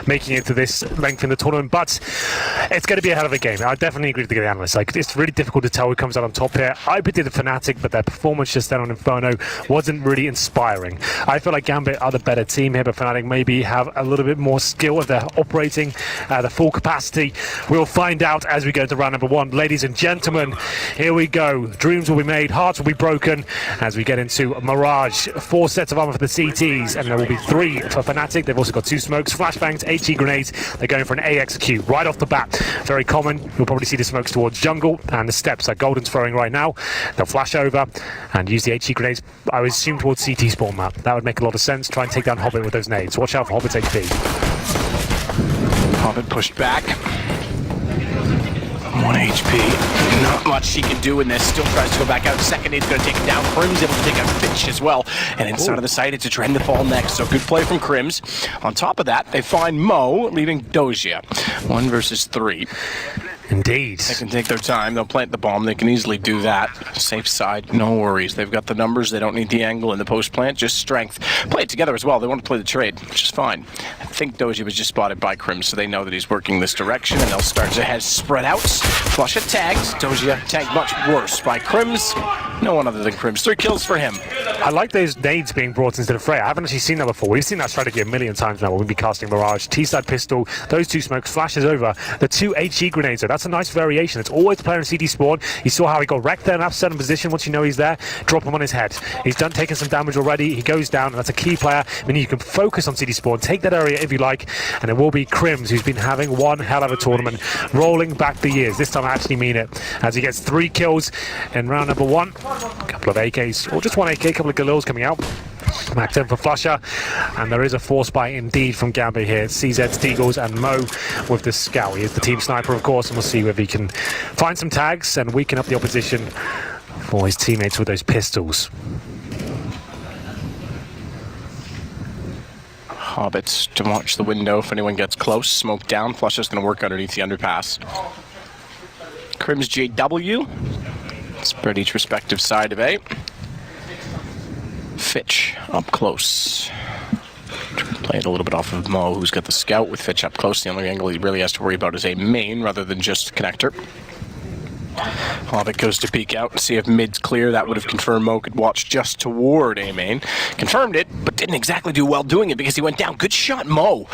making it to this length in the tournament, but it's going to be a hell of a game. I definitely agree with the analysts. Like, it's really difficult to tell who comes out on top here. I predicted Fnatic, but their performance just then on Inferno wasn't really inspiring. I feel like Gambit are the better team here, but Fnatic maybe have a little bit more skill if they're operating the full capacity. We'll find out as we go to round number 1. Ladies and gentlemen, here we go. Dreams will be made, hearts will be broken as we get into Mirage. 4 sets of armor for the CTs, and there will be 3 for Fnatic. They've also got 2 smokes, flashbangs, HE grenades. They're going for an AXQ right off the bat. Very common. You'll probably see the smokes towards jungle and the steps that Golden's throwing right now. They'll flash over and use the HE grenades, I would assume, towards CT spawn map. That would make a lot of sense. Try and take down Hobbit with those nades. Watch out for Hobbit's HP. Hobbit pushed back. 1 HP. Not much he can do in this. Still tries to go back out. Second nade's going to take him down. Crim's able to take out Fitch as well. And inside of the site, it's a trend to fall next. So good play from Crims. On top of that, they find Mo, leaving Doja. 1 versus 3. Indeed. They can take their time. They'll plant the bomb. They can easily do that. Safe side, no worries. They've got the numbers. They don't need the angle in the post plant, just strength. Play it together as well. They want to play the trade, which is fine. I think Doji was just spotted by Crim, so they know that he's working this direction, and they'll start to head spread out. Flush it tagged. Doja tagged much worse by Crims. No one other than Crims. 3 kills for him. I like those nades being brought into the fray. I haven't actually seen that before. We've seen that strategy a million times now when we'll be casting Mirage. T-side pistol, those 2 smokes, flashes over. The 2 HE grenades, though, that's a nice variation. It's always player in CD spawn. You saw how he got wrecked there in that certain position. Once you know he's there, drop him on his head. He's taken some damage already. He goes down, and that's a key player. Meaning you can focus on CD spawn, take that area if you like, and it will be Crims, who's been having one hell of a tournament, rolling back the years. This time I actually mean it, as he gets 3 kills in round number 1. A couple of AKs, or just 1 AK, a couple of Galils coming out. Max 10 for Flusher, and there is a force buy indeed from Gambit here. CZ, Steagles and Mo with the scout. He is the team sniper, of course, and we'll see whether he can find some tags and weaken up the opposition for his teammates with those pistols. Hobbits to watch the window if anyone gets close. Smoke down. Flusher's going to work underneath the underpass. Crims JW. Spread each respective side of A. Fitch up close. Play it a little bit off of Mo, who's got the scout with Fitch up close. The only angle he really has to worry about is a main rather than just connector. Hobbit goes to peek out and see if mid's clear. That would have confirmed Mo could watch just toward A main. Confirmed it, but didn't exactly do well doing it because he went down. Good shot, Mo.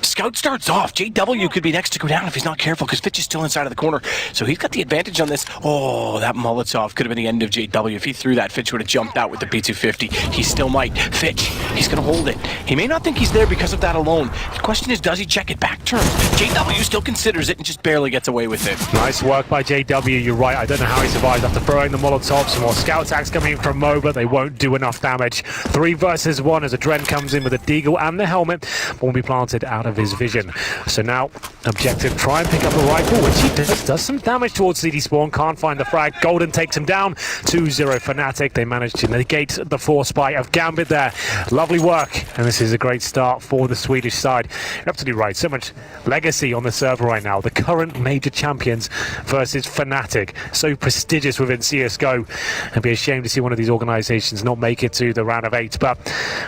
Scout starts off. JW could be next to go down if he's not careful because Fitch is still inside of the corner. So he's got the advantage on this. Oh, that Molotov could have been the end of JW. If he threw that, Fitch would have jumped out with the P250. He still might. Fitch, he's going to hold it. He may not think he's there because of that alone. The question is, does he check it back turn? JW still considers it and just barely gets away with it. Nice work by JW. You're right. I don't know how he survived after throwing the Molotov. Some more scout attacks coming in from Mo, but they won't do enough damage. 3 versus 1 as a Dren comes in with a deagle and the helmet. Won't be planted out of his vision. So now, objective, try and pick up a rifle, which he does some damage towards CD spawn. Can't find the frag. Golden takes him down. 2-0 Fnatic. They managed to negate the force buy of Gambit there. Lovely work. And this is a great start for the Swedish side. You're absolutely right. So much legacy on the server right now. The current major champions versus Fnatic. So prestigious within CSGO. It'd be a shame to see one of these organizations not make it to the round of 8, but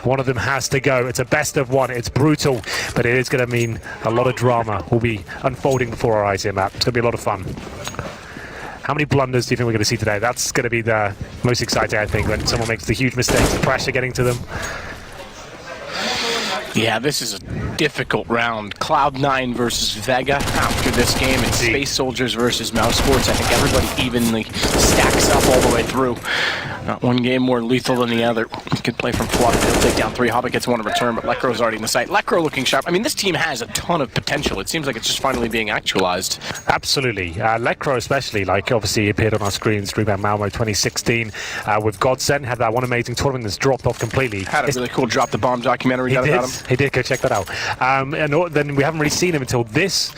one of them has to go. It's a best of 1. It's brutal, but it is going to mean a lot of drama will be unfolding before our eyes here, Matt. It's going to be a lot of fun. How many blunders do you think we're going to see today? That's going to be the most exciting, I think, when someone makes the huge mistakes, the pressure getting to them. Yeah, this is a difficult round. Cloud9 versus Vega after this game. It's Space Soldiers versus Mouse Sports. I think everybody evenly stacks up all the way through. Not one game more lethal than the other. Good play from Flutter. He'll take down 3. Hobbit gets 1 in return, but Lekro's already in the site. Lekro looking sharp. I mean, this team has a ton of potential. It seems like it's just finally being actualized. Absolutely. Lekro especially, like obviously he appeared on our screens, Rebound Malmo 2016 with Godsend, had that one amazing tournament that's dropped off completely. Had a really cool Drop the Bomb documentary about him. He did, go check that out. And then we haven't really seen him until this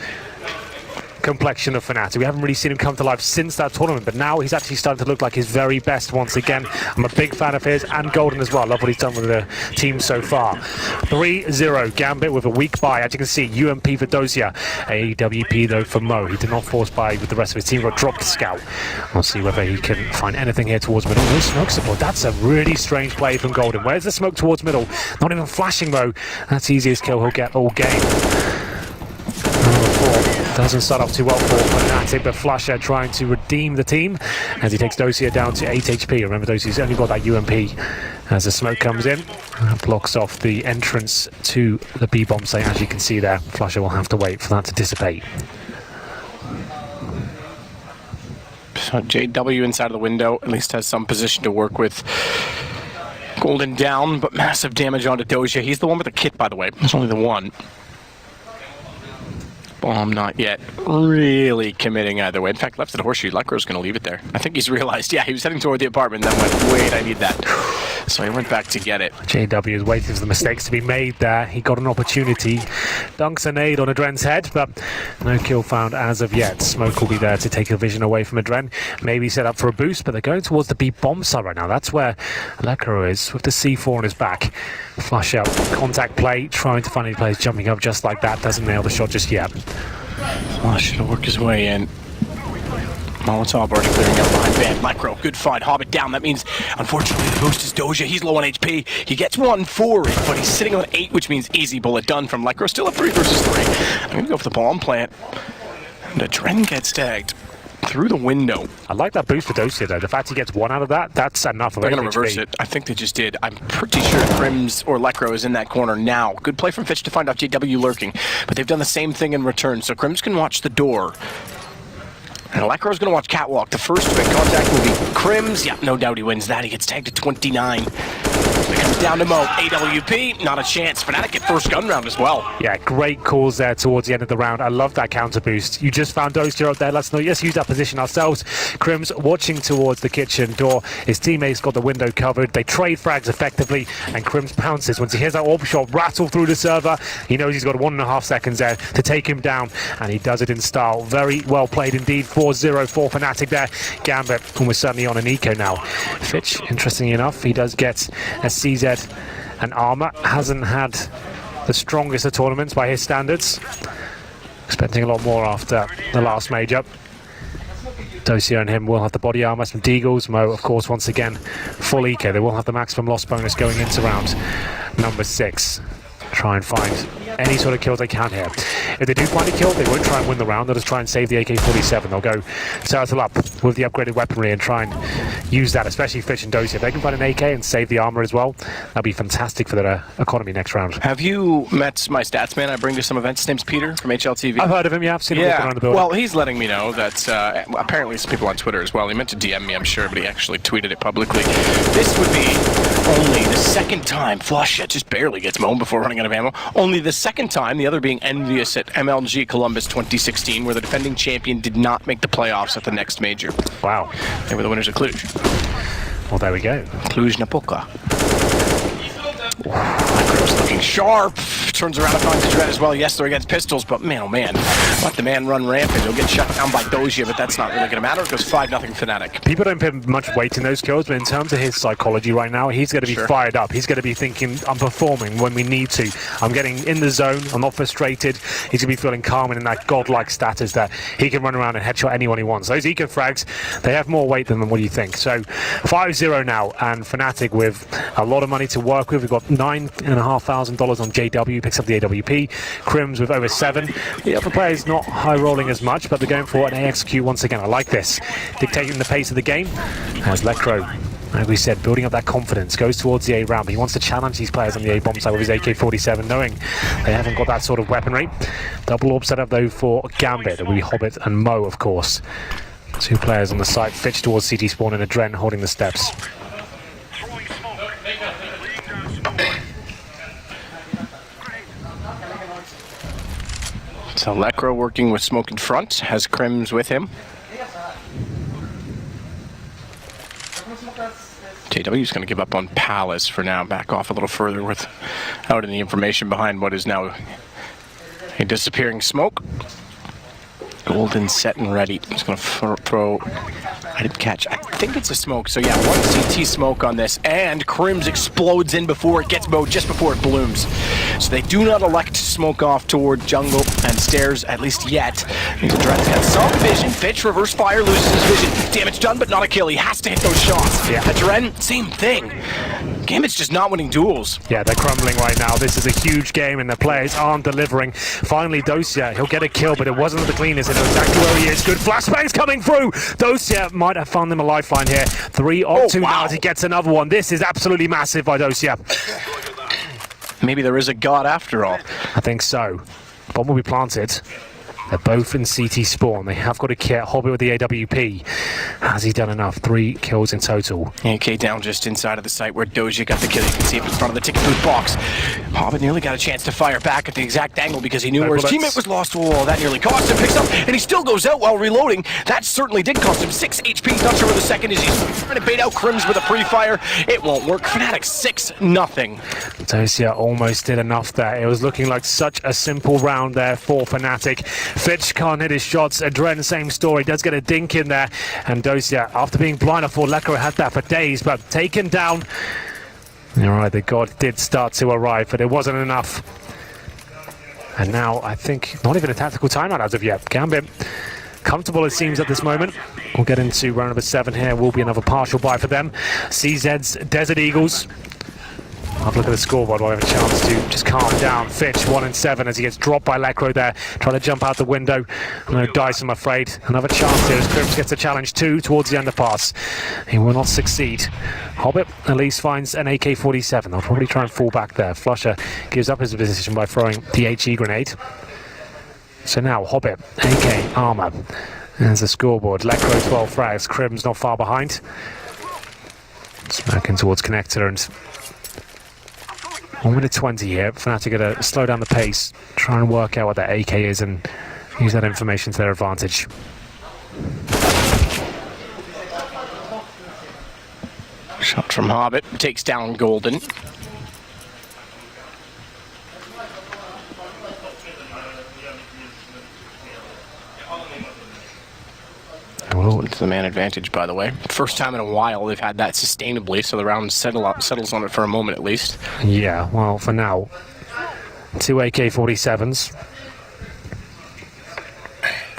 complexion of Fnatic. We haven't really seen him come to life since that tournament, but now he's actually starting to look like his very best once again. I'm a big fan of his, and Golden as well. Love what he's done with the team so far. 3-0 Gambit with a weak buy. As you can see, UMP for Dosia. AWP though for Mo. He did not force buy with the rest of his team, but dropped the scout. We'll see whether he can find anything here towards middle. No smoke support. That's a really strange play from Golden. Where's the smoke towards middle? Not even flashing though. That's the easiest kill he'll get all game. C4 doesn't start off too well for Fnatic, but Flusher trying to redeem the team as he takes Dosia down to 8 HP. Remember, Dosia's only got that UMP as the smoke comes in and blocks off the entrance to the B-bomb site. As you can see there, Flusher will have to wait for that to dissipate. So JW inside of the window at least has some position to work with. Golden down, but massive damage onto Dosia. He's the one with the kit, by the way. It's only the one. Bomb not yet really committing either way. In fact, left at the horseshoe. Lecro's going to leave it there. I think he's realized, yeah, he was heading toward the apartment, then went, wait, I need that. So he went back to get it. JW is waiting for the mistakes to be made there. He got an opportunity. Dunks a nade on Adren's head, but no kill found as of yet. Smoke will be there to take a vision away from Adren. Maybe set up for a boost, but they're going towards the B bomb site right now. That's where Lecro is with the C4 on his back. Flush out, contact play, trying to find any players jumping up just like that. Doesn't nail the shot just yet. Flush to work his way in. Molotov already clearing out behind Van. Lecro, good find. Hobbit down. That means, unfortunately, the boost is Dosia. He's low on HP. He gets 1 for it, but he's sitting on 8, which means easy bullet done from Lecro. Still at 3 versus 3. I'm going to go for the bomb plant. And Adren gets tagged through the window. I like that boost for Dosia, though. The fact he gets 1 out of that, that's enough of it. They're going to reverse it. I think they just did. I'm pretty sure Crims or Lecro is in that corner now. Good play from Fitch to find out JW lurking, but they've done the same thing in return. So Crims can watch the door. And Lecro's going to watch Catwalk. The first to make contact will be Crims. Yeah, no doubt he wins that. He gets tagged to 29. It comes down to Mo. AWP, not a chance. Fnatic get first gun round as well. Yeah, great calls there towards the end of the round. I love that counter boost. You just found Dosia up there. Let's use that position ourselves. Crims watching towards the kitchen door. His teammates got the window covered. They trade frags effectively, and Crims pounces. Once he hears that orb shot rattle through the server, he knows he's got 1.5 seconds there to take him down, and he does it in style. Very well played indeed. 4-0 for Fnatic there. Gambit almost certainly on an eco now. Fitch, interestingly enough, he does get a CZ and armor. Hasn't had the strongest of tournaments by his standards. Expecting a lot more after the last major. Dosia and him will have the body armor, some deagles. Mo, of course, once again, full eco. They will have the maximum loss bonus going into round number 6. Try and find any sort of kills they can here. If they do find a kill, they won't try and win the round. They'll just try and save the AK-47. They'll go turtle up with the upgraded weaponry and try and use that, especially Fitch and Dosia. If they can find an AK and save the armor as well, that'll be fantastic for their economy next round. Have you met my stats man I bring to some events? His name's Peter from HLTV. I've heard of him, yeah. I've seen him walking around the building. Well, he's letting me know that apparently some people on Twitter as well. He meant to DM me, I'm sure, but he actually tweeted it publicly. This would be only the second time Flush just barely gets mown before running out of ammo. Only the second time, the other being Envious at MLG Columbus 2016, where the defending champion did not make the playoffs at the next major. Wow. They were the winners of Cluj. Well, there we go. Cluj-Napoca. Lecro's looking sharp. Turns around and finds Adren as well. Yes, they're against pistols, but man, oh man. Let the man run rampant. He'll get shut down by Dosia, but that's not really going to matter. It goes 5-0 Fnatic. People don't put much weight in those kills, but in terms of his psychology right now, he's going to be fired up. He's going to be thinking, I'm performing when we need to. I'm getting in the zone. I'm not frustrated. He's going to be feeling calm and in that godlike status that he can run around and headshot anyone he wants. Those eco frags, they have more weight than them. What do you think? So 5-0 now, and Fnatic with a lot of money to work with. We've got $9,500 on JW, picks up the AWP. Crims with over 7. The other players not high rolling as much, but they're going for an AXQ once again. I like this. Dictating the pace of the game as Lecro, like we said, building up that confidence, goes towards the A round. He wants to challenge these players on the A bomb side with his AK-47, knowing they haven't got that sort of weaponry. Double orb set up though for Gambit. It will be Hobbit and Mo, of course. 2 players on the site. Fitch towards CT spawn and Adren holding the steps. So Lecro working with Smoke in front, has Crims with him. JW's going to give up on Palace for now, back off a little further without any information behind what is now a disappearing Smoke. Golden set and ready. He's going to throw I didn't catch. I think it's a smoke. So yeah, one CT smoke on this, and Crims explodes in before it gets mowed, just before it blooms. So they do not elect to smoke off toward jungle and stairs, at least yet. Dren's got some vision. Fitch reverse fire, loses his vision. Damage done, but not a kill. He has to hit those shots. Yeah. Dren, same thing. Gambit's just not winning duels. Yeah, they're crumbling right now. This is a huge game and the players aren't delivering. Finally, Dosia, he'll get a kill, but it wasn't the cleanest. He knows exactly where he is. Good flashbangs coming through. Dosia might have found them a lifeline here. 3 on 2 now as he gets another one. This is absolutely massive by Dosia. Maybe there is a god after all. I think so. Bomb will be planted. They're both in CT spawn. They have got a kit. Hobbit with the AWP. Has he done enough? 3 kills in total. AK down just inside of the site where Doja got the kill. You can see it in front of the ticket booth box. Hobbit nearly got a chance to fire back at the exact angle because he knew where his teammate was lost. Oh, that nearly cost him. Picks up, and he still goes out while reloading. That certainly did cost him 6 HP. Not sure where the second is. He's trying to bait out Crims with a pre-fire. It won't work. Fnatic 6-0. Dosia almost did enough there. It was looking like such a simple round there for Fnatic. Fitch can't hit his shots. Adren, same story, does get a dink in there. And Dosia, after being blind, I thought Lekro had that for days, but taken down. You're right, the god did start to arrive, but it wasn't enough. And now, I think, not even a tactical timeout as of yet. Gambit, comfortable it seems at this moment. We'll get into round number 7 here. Will be another partial buy for them. CZ's Desert Eagles. Have a look at the scoreboard while I have a chance to just calm down. Fitch 1 and 7 as he gets dropped by Lekro there, trying to jump out the window. No dice, I'm afraid. Another chance here as Crims gets a challenge 2 towards the underpass. He will not succeed. Hobbit at least finds an AK-47. They'll probably try and fall back there. Flusher gives up his position by throwing the HE grenade. So now Hobbit, AK, armor. There's the scoreboard. Lekro 12 frags. Crims not far behind. Smoking towards connector and 1 minute 20 here. Fnatic got to slow down the pace, try and work out what that AK is and use that information to their advantage. Shot from Hobbit, takes down Golden. It's the man advantage, by the way. First time in a while they've had that sustainably, so the round settles on it for a moment at least. Yeah, well, for now, 2 AK-47s.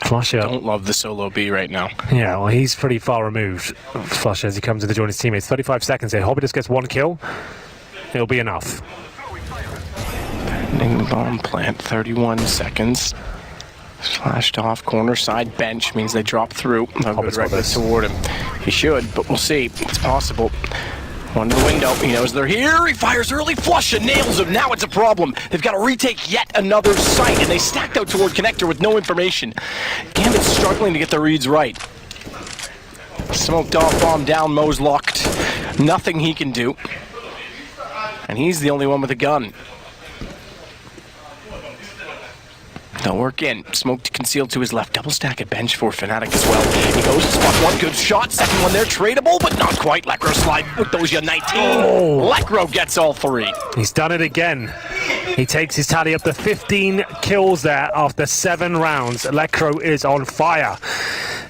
Flusher. Don't love the solo B right now. Yeah, well, he's pretty far removed, Flusher, as he comes in to join his teammates. 35 seconds here. Hobbit just gets 1 kill. It'll be enough. Pending the bomb plant, 31 seconds. Flashed off, corner side bench, means they drop through. They'll go directly toward him. He should, but we'll see. It's possible. One to the window. He knows they're here. He fires early. Flush and nails him. Now it's a problem. They've got to retake yet another site, and they stacked out toward connector with no information. Gambit's struggling to get the reads right. Smoked off, bomb down, Mo's locked. Nothing he can do. And he's the only one with a gun. They'll work in. Smoke concealed to his left. Double stack at bench for Fnatic as well. He goes to spot 1 good shot. Second one there, tradable, but not quite. Lekro slide with those 19. Lekro gets all 3. He's done it again. He takes his tally up to 15 kills there after 7 rounds. Lekro is on fire.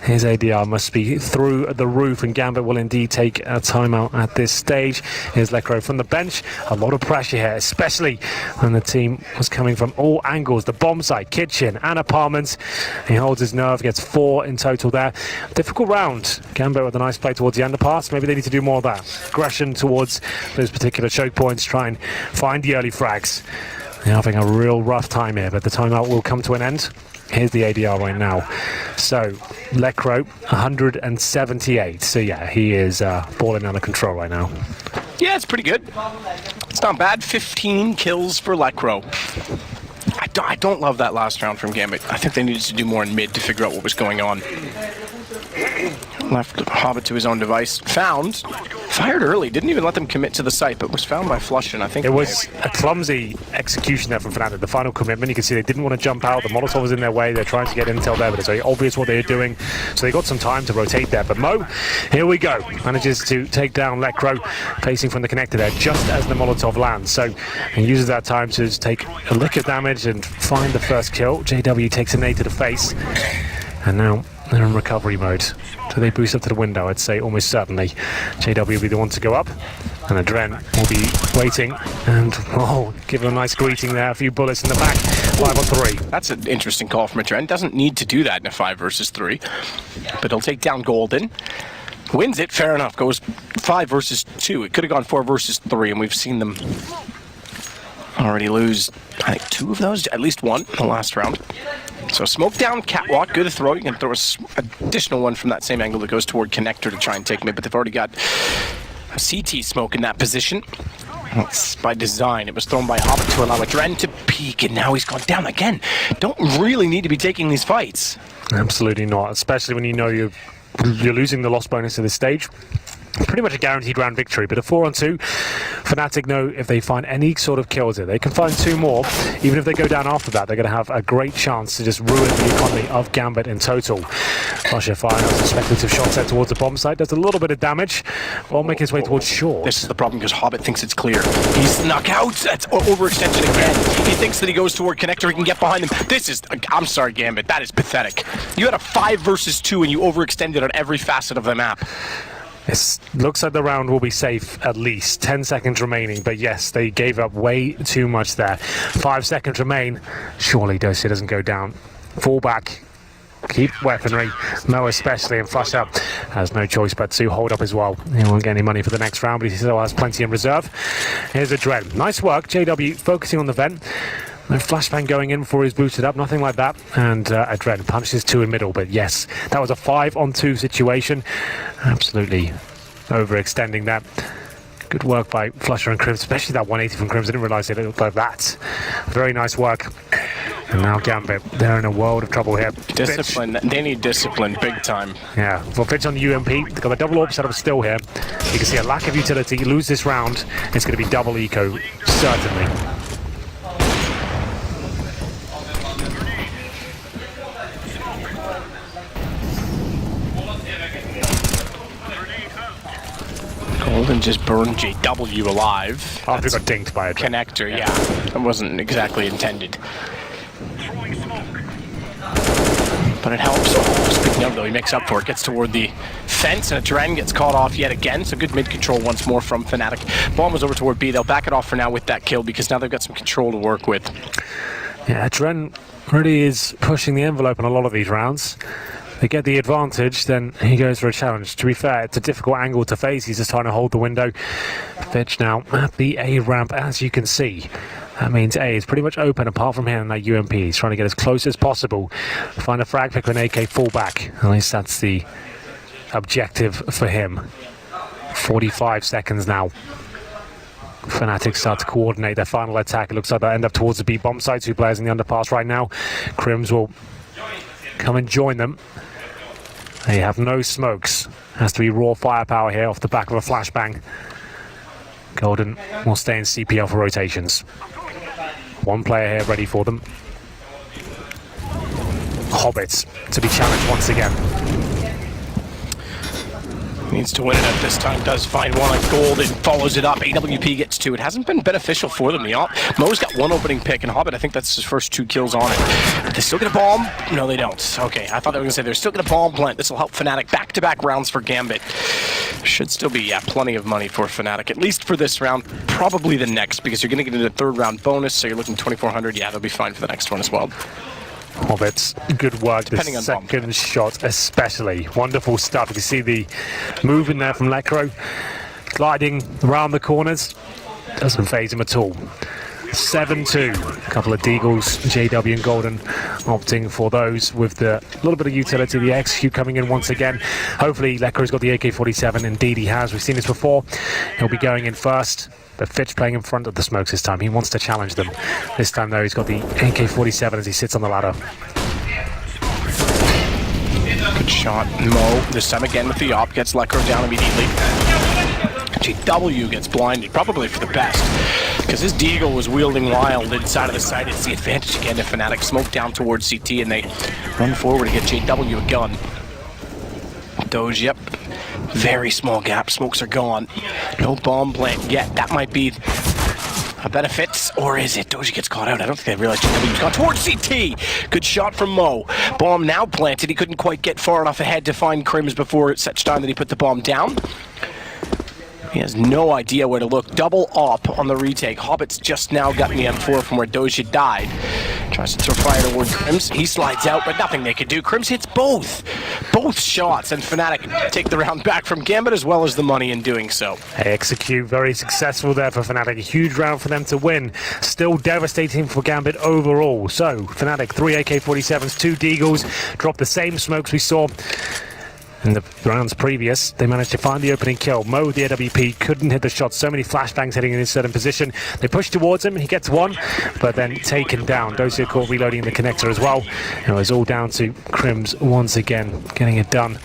His ADR must be through the roof, and Gambit will indeed take a timeout at this stage. Here's Lekro from the bench. A lot of pressure here, especially when the team was coming from all angles. The bomb site, kitchen, and apartments. He holds his nerve, gets 4 in total there. Difficult round. Gambit with a nice play towards the underpass. Maybe they need to do more of that. Aggression towards those particular choke points. Try and find the early frags. They're having a real rough time here, but the timeout will come to an end. Here's the ADR right now. So, Lekro, 178. So yeah, he is balling out of control right now. Yeah, it's pretty good. It's not bad. 15 kills for Lekro. I don't love that last round from Gambit. I think they needed to do more in mid to figure out what was going on. Left Hobbit to his own device. Found. Fired early. Didn't even let them commit to the site, but was found by Flush, and I think it was a clumsy execution there from Fnatic. The final commitment, you can see they didn't want to jump out. The Molotov was in their way. They're trying to get intel there, but it's very obvious what they're doing. So they got some time to rotate there. But Mo, here we go. Manages to take down Lekro, facing from the connector there, just as the Molotov lands. So he uses that time to take a lick of damage and find the first kill. JW takes a nade to the face. And now They're in recovery mode. Do they boost up to the window? I'd say almost certainly. JW will be the one to go up, and Adren will be waiting, and give him a nice greeting there. A few bullets in the back. 5 on 3. That's an interesting call from Adren. Doesn't need to do that in a 5 versus 3, but he'll take down Golden. Wins it, fair enough. Goes 5 versus 2. It could have gone 4 versus 3, and we've seen them already lose, I think, 2 of those, at least 1 in the last round. So smoke down, catwalk, good throw. You can throw an additional one from that same angle that goes toward connector to try and take mid, but they've already got a CT smoke in that position. That's by design. It was thrown by Hobbit to allow Adren to peek, and now he's gone down again. Don't really need to be taking these fights. Absolutely not, especially when you know you're losing the loss bonus at this stage. Pretty much a guaranteed round victory, but a 4 on 2, Fnatic know if they find any sort of kills here, they can find 2 more. Even if they go down after that, they're going to have a great chance to just ruin the economy of Gambit in total. Russia firing a speculative shot set towards the bomb site, does a little bit of damage, while making his way towards short. This is the problem because Hobbit thinks it's clear. He's snuck out. That's overextension again. He thinks that he goes toward connector, he can get behind him. This is, I'm sorry, Gambit, that is pathetic. You had a 5 versus 2 and you overextended on every facet of the map. It looks like the round will be safe, at least 10 seconds remaining, but yes, they gave up way too much there. 5 seconds remain. Surely Dosia doesn't go down. Fall back, keep weaponry, Mo especially, and Flush Up has no choice but to hold up as well. He won't get any money for the next round, but he still has plenty in reserve. Here's Adren. Nice work, JW focusing on the vent. No flashbang going in before he's boosted up, nothing like that. And Adren punches 2 in middle, but yes, that was a 5 on 2 situation. Absolutely overextending that. Good work by Flusher and Crimson, especially that 180 from Crimson. I didn't realise it looked like that. Very nice work. And now Gambit, they're in a world of trouble here. Discipline, Fitch. they need discipline big time. Yeah, well, Fitch on the UMP, they've got a double AWP setup still here. You can see a lack of utility. You lose this round, it's going to be double eco, certainly. Golden just burned JW alive. After he got dinked by a connector, yeah. That wasn't exactly intended. But it helps. Speaking of, though, he makes up for it. Gets toward the fence, and Adren gets caught off yet again. So good mid-control once more from Fnatic. Bomb was over toward B. They'll back it off for now with that kill, because now they've got some control to work with. Yeah, Adren really is pushing the envelope in a lot of these rounds. They get the advantage, then he goes for a challenge. To be fair, it's a difficult angle to face. He's just trying to hold the window. Fitch now at the A ramp, as you can see. That means A is pretty much open apart from here in that UMP. He's trying to get as close as possible. Find a frag pick with an AK fullback. At least that's the objective for him. 45 seconds now. Fnatic start to coordinate their final attack. It looks like they'll end up towards the B bomb site. 2 players in the underpass right now. Crims will come and join them. They have no smokes. Has to be raw firepower here off the back of a flashbang. Golden will stay in CPL for rotations. 1 player here ready for them. Hobbits to be challenged once again. Needs to win it at this time, does find one on Golden, follows it up, AWP gets 2. It hasn't been beneficial for them. Mo's got 1 opening pick, and Hobbit, I think that's his first 2 kills on it. But they still get a bomb? No, they don't. Okay, I thought they were going to say they're still going to bomb plant. This will help Fnatic. Back-to-back rounds for Gambit. Should still be, plenty of money for Fnatic, at least for this round, probably the next, because you're going to get into the 3rd round bonus, so you're looking 2,400. Yeah, they'll be fine for the next one as well. Hobbits, good work. Depending the second shot especially. Wonderful stuff. You can see the move in there from Lekro. Gliding around the corners. Doesn't phase him at all. 7-2. A couple of Deagles, JW and Golden opting for those with the little bit of utility. The execute coming in once again. Hopefully Lekro's got the AK-47. Indeed he has. We've seen this before. He'll be going in first. But Fitch playing in front of the smokes this time. He wants to challenge them. This time, though, he's got the AK-47 as he sits on the ladder. Good shot. Mo, this time again with the op, gets Lekro down immediately. JW gets blinded, probably for the best, because his Deagle was wielding wild inside of the site. It's the advantage again to Fnatic. Smoke down towards CT, and they run forward to get JW a gun. Doge, yep. Very small gap. Smokes are gone. No bomb plant yet. That might be a benefit, or is it? Doji gets caught out. I don't think they realized he was gone towards CT. Good shot from Mo. Bomb now planted. He couldn't quite get far enough ahead to find Crims before such time that he put the bomb down. He has no idea where to look. Double up on the retake. Hobbit's just now gotten the M4 from where Doja died. Tries to throw fire toward Crims. He slides out, but nothing they can do. Crims hits both shots, and Fnatic take the round back from Gambit as well as the money in doing so. They execute, very successful there for Fnatic. A huge round for them to win. Still devastating for Gambit overall. So, Fnatic, 3 AK-47s, 2 Deagles, drop the same smokes we saw in the rounds previous. They managed to find the opening kill. Mo, the AWP, couldn't hit the shot. So many flashbangs heading in a certain position. They push towards him. He gets one, but then taken down. Dosia caught reloading the connector as well. And it was all down to Crims once again, getting it done.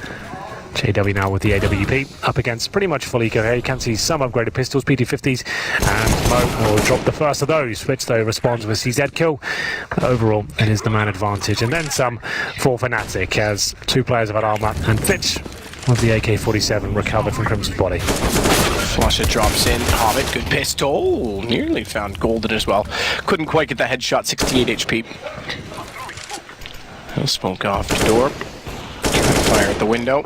JW now with the AWP up against pretty much Felico here. You can see some upgraded pistols, PT50s, and Mo will drop the first of those, which though responds with CZ kill. But overall, it is the man advantage. And then some for Fnatic, as 2 players have had armor, and Fitch with the AK-47 recovered from Crimson's body. Flusher drops in. Hobbit, good pistol. Nearly found Golden as well. Couldn't quite get the headshot, 68 HP. He'll smoke off the door. Fire at the window.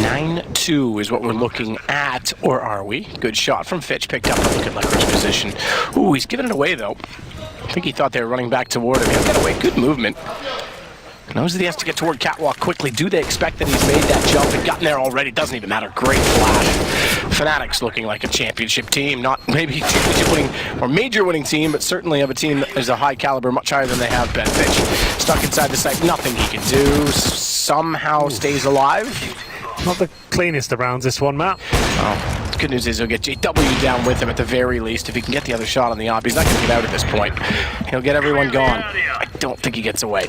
9-2 is what we're looking at, or are we? Good shot from Fitch, picked up. Look at Leclerc's position. Ooh, he's giving it away though. I think he thought they were running back toward him. He'll get away. Good movement. Knows that he has to get toward Catwalk quickly. Do they expect that he's made that jump and gotten there already? Doesn't even matter. Great flash. Fnatic's looking like a championship team, not maybe championship winning or major winning team, but certainly of a team that is a high caliber, much higher than they have been. Fitch stuck inside the site. Nothing he can do. Somehow stays alive. Not the cleanest of rounds, this one, Matt. Oh, the good news is he'll get JW down with him at the very least. If he can get the other shot on the op, he's not going to get out at this point. He'll get everyone gone. I don't think he gets away.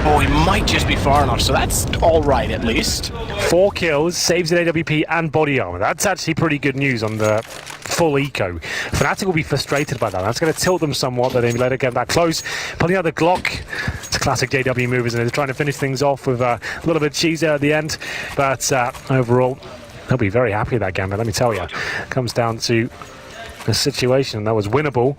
Oh, he might just be far enough, so that's all right at least. 4 kills, saves an AWP and body armor. That's actually pretty good news on the full eco. Fnatic will be frustrated by that. That's going to tilt them somewhat, that they let it get that close. Pulling out the Glock. It's a classic JW move, isn't it? They're trying to finish things off with a little bit of cheese there at the end. But overall, they'll be very happy with that Gambit, let me tell you. Comes down to a situation that was winnable.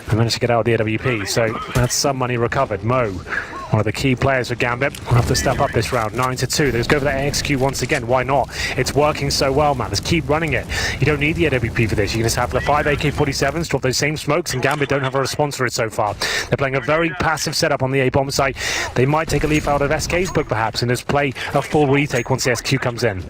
They managed to get out of the AWP, so that's some money recovered. Mo, one of the key players for Gambit, will have to step up this round, 9-2. Let's go for that AXQ once again. Why not? It's working so well, man. Let's keep running it. You don't need the AWP for this. You can just have the 5 AK-47s, drop those same smokes, and Gambit don't have a response for it so far. They're playing a very passive setup on the A-bomb site. They might take a leaf out of SK's book, perhaps, and just play a full retake once the SQ comes in.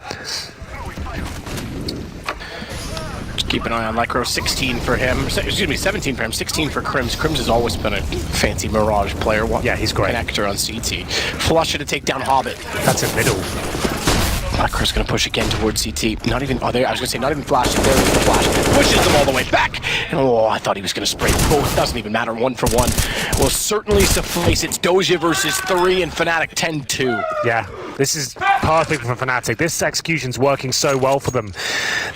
Keep an eye on Lycro, 16 for him. Excuse me, 17 for him, 16 for Crims. Crims has always been a fancy Mirage player. Yeah, he's great. Connector on CT. Flusher to take down Hobbit. That's a middle. Lycro's going to push again towards CT. Not even, I was going to say, not even flashing. There is the flash. Pushes them all the way back. And oh, I thought he was going to spray both. Doesn't even matter. 1 for 1 will certainly suffice. It's Doja versus 3 and Fnatic 10-2. Yeah, this is perfect for Fnatic. This execution's working so well for them.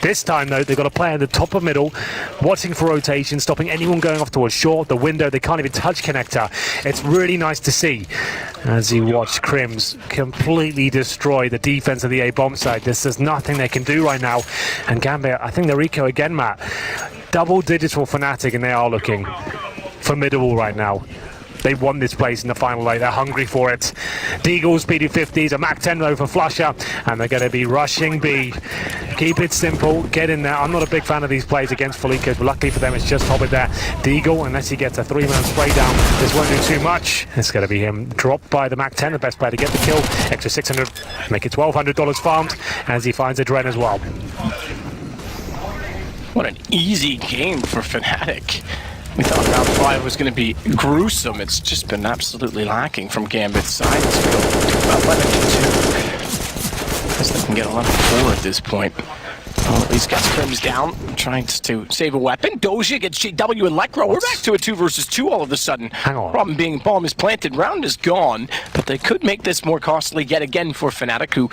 This time, though, they've got a player in the top of middle, watching for rotation, stopping anyone going off towards short, the window. They can't even touch connector. It's really nice to see as you watch Crims completely destroy the defense of the A-bomb side. There's nothing they can do right now. And Gambit, I think they're eco again, Matt. Double digits for Fnatic, and they are looking formidable right now. They won this place in the final leg. They're hungry for it. Deagles, PD50s, a Mac 10 though for Flusher, and they're going to be rushing B. Keep it simple, get in there. I'm not a big fan of these plays against Felicos, but luckily for them, it's just Hobbit there. Deagle, unless he gets a 3-man spray down, this won't do too much. It's going to be him dropped by the Mac 10, the best player to get the kill. Extra 600, make it $1,200 farmed, as he finds a Dren as well. What an easy game for Fnatic. We thought round 5 was going to be gruesome. It's just been absolutely lacking from Gambit's side. Let's go 11-2. I guess they can get 11-4 at this point. Well, at least gets Crims down, trying to save a weapon. Doja gets JW and Lecro. We're back to a 2 versus 2 all of a sudden. Hang on. Problem being, bomb is planted, round is gone, but they could make this more costly yet again for Fnatic, who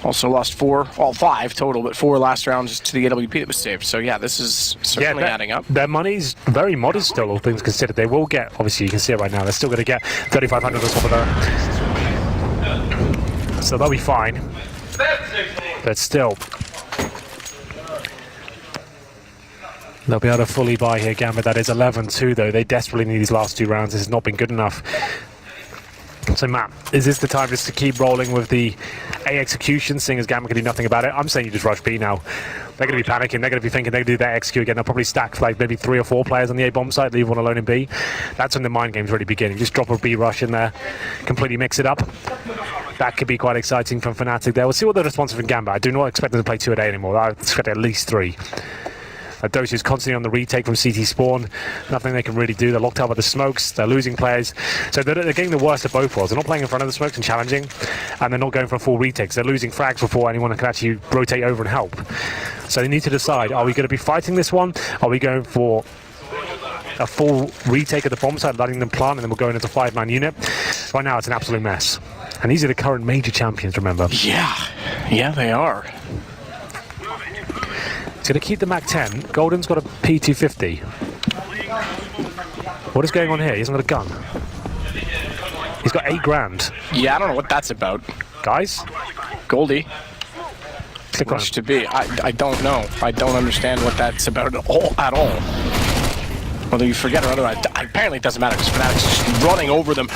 also lost 5 total, but 4 last rounds to the AWP that was saved. So yeah, this is certainly adding up. Their money's very modest still, all things considered. They will get, obviously you can see it right now, they're still going to get 3,500 on top of that. So they'll be fine. But still, They'll be able to fully buy here, Gambit. That is 11-2, though. They desperately need these last 2 rounds. This has not been good enough. So, Matt, is this the time just to keep rolling with the A execution, seeing as Gambit can do nothing about it? I'm saying you just rush B now. They're going to be panicking. They're going to be thinking they can do that execute again. They'll probably stack like maybe 3 or 4 players on the A bomb site, leave one alone in B. That's when the mind game's really beginning. Just drop a B rush in there, completely mix it up. That could be quite exciting from Fnatic there. We'll see what the response is from Gambit. I do not expect them to play 2 a day anymore. I expect at least 3. Dosi's constantly on the retake from CT spawn. Nothing they can really do. They're locked out by the smokes. They're losing players. So they're getting the worst of both worlds. They're not playing in front of the smokes and challenging, and they're not going for a full retake. So they're losing frags before anyone can actually rotate over and help. So they need to decide, are we going to be fighting this one? Are we going for a full retake of the bomb site, letting them plant, and then we're going into 5-man unit? Right now it's an absolute mess. And these are the current major champions, remember? Yeah, they are. He's going to keep the Mac 10. Golden's got a P250. What is going on here? He hasn't got a gun. He's got $8 grand. Yeah, I don't know what that's about. Guys? Goldie. Click on Rush to be. I don't know. I don't understand what that's about at all. Whether you forget or otherwise, apparently it doesn't matter because Fnatic's just running over them,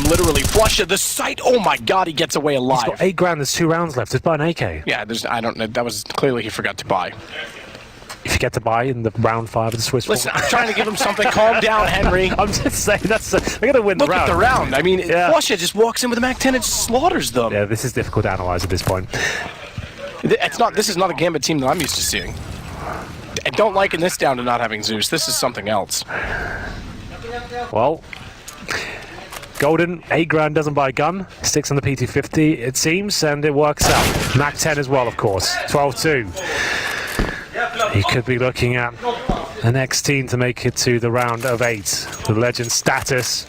literally. Flush at the site. Oh my god, he gets away alive. He's got $8 grand, there's 2 rounds left. Just buy an AK. Yeah, I don't know. That was clearly he forgot to buy. If you get to buy in the round 5 of the Swiss. Listen, I'm trying to give him something. Calm down, Henry. I'm just saying, they're going to win the Look round. at the round. I mean, Yeah. Flusha just walks in with a Mac 10 and slaughters them. Yeah, this is difficult to analyze at this point. This is not a Gambit team that I'm used to seeing. I don't liken this down to not having Zeus. This is something else. Well, Golden, $8 grand, doesn't buy a gun. Sticks on the P250, it seems, and it works out. Mac 10 as well, of course. 12-2. He could be looking at the next team to make it to the round of 8. The legend status.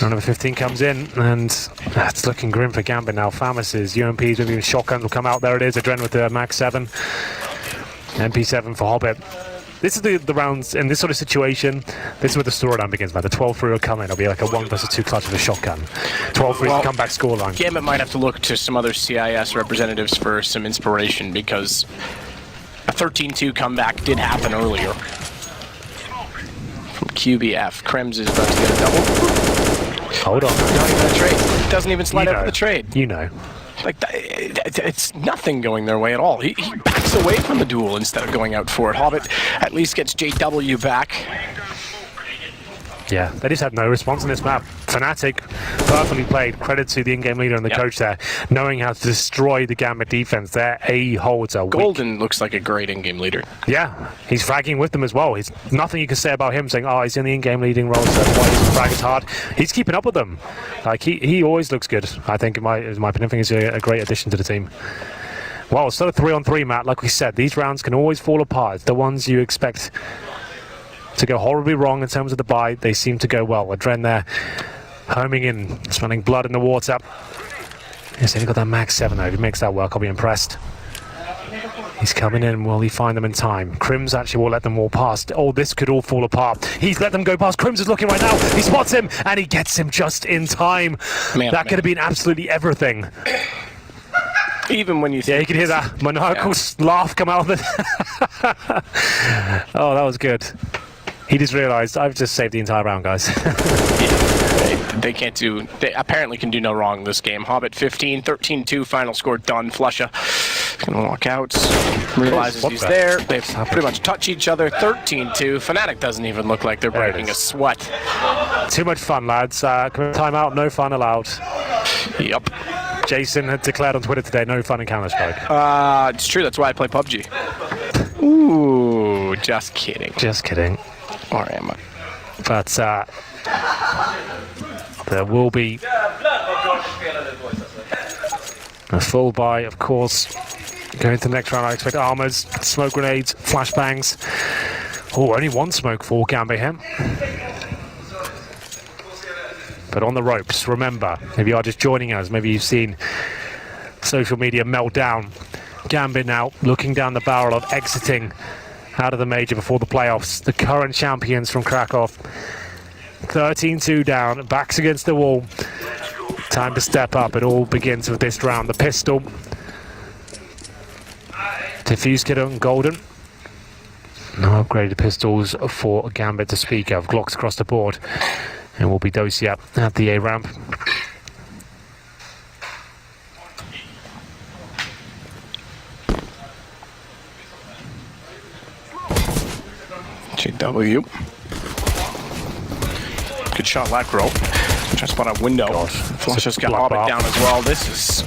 Round number 15 comes in, and it's looking grim for Gambit now. Famuses, UMPs, maybe even shotguns will come out. There it is, Adren with the Mac 7. MP7 for Hobbit. This is the rounds in this sort of situation. This is where the storyline begins, man. The 12-3 will come in. It'll be like a 1 versus 2 clutch with a shotgun. 12-3 comeback scoreline. Gambit might have to look to some other CIS representatives for some inspiration because a 13-2 comeback did happen earlier. From QBF. Krems is about to get a double. Hold on. Not even a trade. Doesn't even slide out for the trade. You know. Like, it's nothing going their way at all. He backs away from the duel instead of going out for it. Hobbit at least gets JW back. Yeah, they just had no response on this map. Fnatic, perfectly played. Credit to the in-game leader and the coach there, knowing how to destroy the Gambit defense. Their A holds are weak. Golden looks like a great in-game leader. Yeah, he's fragging with them as well. He's nothing you can say about him saying, oh, he's in the in-game leading role, so that's why he's fragging hard. He's keeping up with them. Like, he always looks good, I think, in my opinion. I think he's a great addition to the team. Well, it's still a 3-on-3, Matt. Like we said, these rounds can always fall apart. It's the ones you expect to go horribly wrong in terms of the buy. They seem to go well. Adren there, homing in, smelling blood in the water. He's only got that Max 7 though. If he makes that work, I'll be impressed. He's coming in. Will he find them in time? Krims actually will let them all past. Oh, this could all fall apart. He's let them go past. Krims is looking right now. He spots him, and he gets him just in time. That could have been absolutely everything. Even when you think... Yeah, you could hear that maniacal laugh come out of it. Oh, that was good. He just realised, I've just saved the entire round, guys. They can't do... They apparently can do no wrong in this game. Hobbit 15, 13-2, final score done. Flusha gonna walk out, realizes he's there. They pretty much touch each other. 13-2. Fnatic doesn't even look like they're breaking a sweat. Too much fun, lads. Time out, no fun allowed. Yep. Jason had declared on Twitter today, no fun in Counter-Strike. It's true, that's why I play PUBG. Ooh, just kidding. Just kidding. Or am I? But there will be a full buy, of course. Going to the next round, I expect armors, smoke grenades, flashbangs. Oh, only one smoke for Gambit here. But on the ropes, remember, if you are just joining us, maybe you've seen social media melt down. Gambit now looking down the barrel of exiting out of the major before the playoffs. The current champions from Krakow. 13-2 down, backs against the wall. Time to step up. It all begins with this round. The pistol. Diffuse Kid and Golden. No upgraded pistols for Gambit to speak of. Glocks across the board. And will be Dosia at the A ramp. GW. Good shot, Lacro. Trying to spot a window. Flush just got Hobbit down as well. This is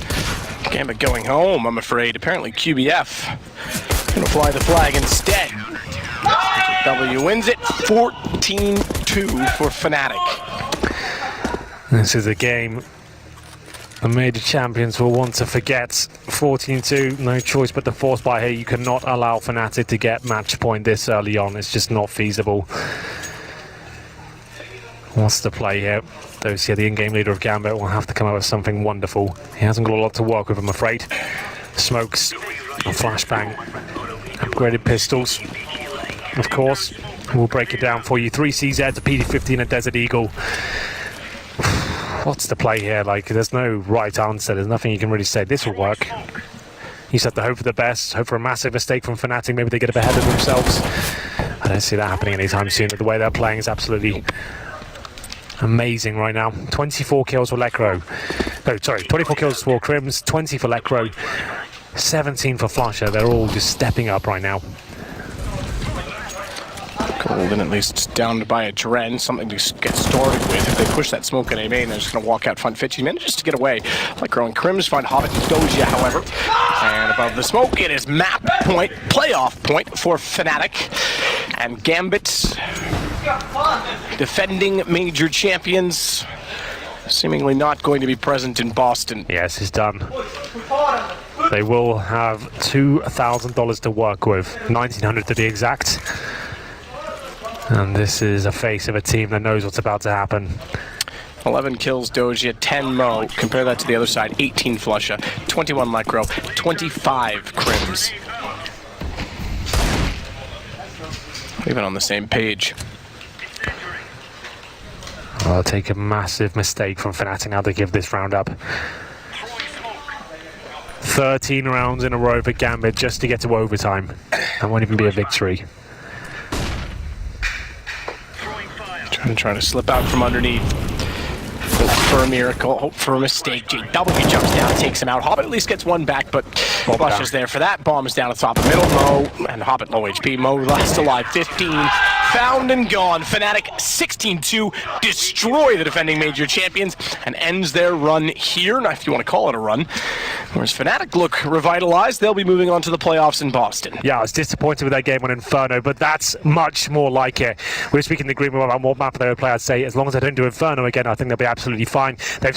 Gambit going home, I'm afraid. Apparently QBF gonna fly the flag instead. GW wins it 14-2 for Fnatic. This is a game the major champions will want to forget. 14-2, no choice but to force buy here. You cannot allow Fnatic to get match point this early on. It's just not feasible. What's the play here? Dosia, the in-game leader of Gambit, will have to come up with something wonderful. He hasn't got a lot to work with, I'm afraid. Smokes, a flashbang, upgraded pistols. Of course, we'll break it down for you. 3 CZs, a PD-15, a Desert Eagle. What's the play here? Like, there's no right answer. There's nothing you can really say. This will work. You just have to hope for the best, hope for a massive mistake from Fnatic. Maybe they get a bit ahead of themselves. I don't see that happening anytime soon. But the way they're playing is absolutely amazing right now. 24 kills for Lekro. No, sorry, 24 kills for Crims, 20 for Lekro, 17 for Flusher. They're all just stepping up right now. Golden at least downed by a Dren, something to get started with. If they push that smoke in A main, they're just going to walk out front. Fitchy manages to get away. Like growing Crims, find Hobbit and Dosia, however. And above the smoke, it is map point, playoff point for Fnatic. And Gambit, defending major champions, seemingly not going to be present in Boston. Yes, it's done. They will have $2,000 to work with, $1,900 to be exact. And this is a face of a team that knows what's about to happen. 11 kills Dosia, 10 Mo. Compare that to the other side, 18 Flusha, 21 Micro, 25 Crims. Even on the same page. I'll take a massive mistake from Fnatic now to give this round up. 13 rounds in a row for Gambit just to get to overtime. That won't even be a victory. Trying to slip out from underneath. Hope for a miracle, hope for a mistake. JW jumps down, takes him out. Hobbit at least gets one back, but Flush is there for that. Bomb is down at the top of the middle. Mo and Hobbit low HP. Mo last alive, 15. Found and gone. Fnatic 16-2 destroy the defending major champions and ends their run here, if you want to call it a run. Whereas Fnatic look revitalized, they'll be moving on to the playoffs in Boston. Yeah, I was disappointed with that game on Inferno, but that's much more like it. We were speaking in agreement about what map they would play. I'd say as long as I don't do Inferno again, I think they'll be absolutely fine. They've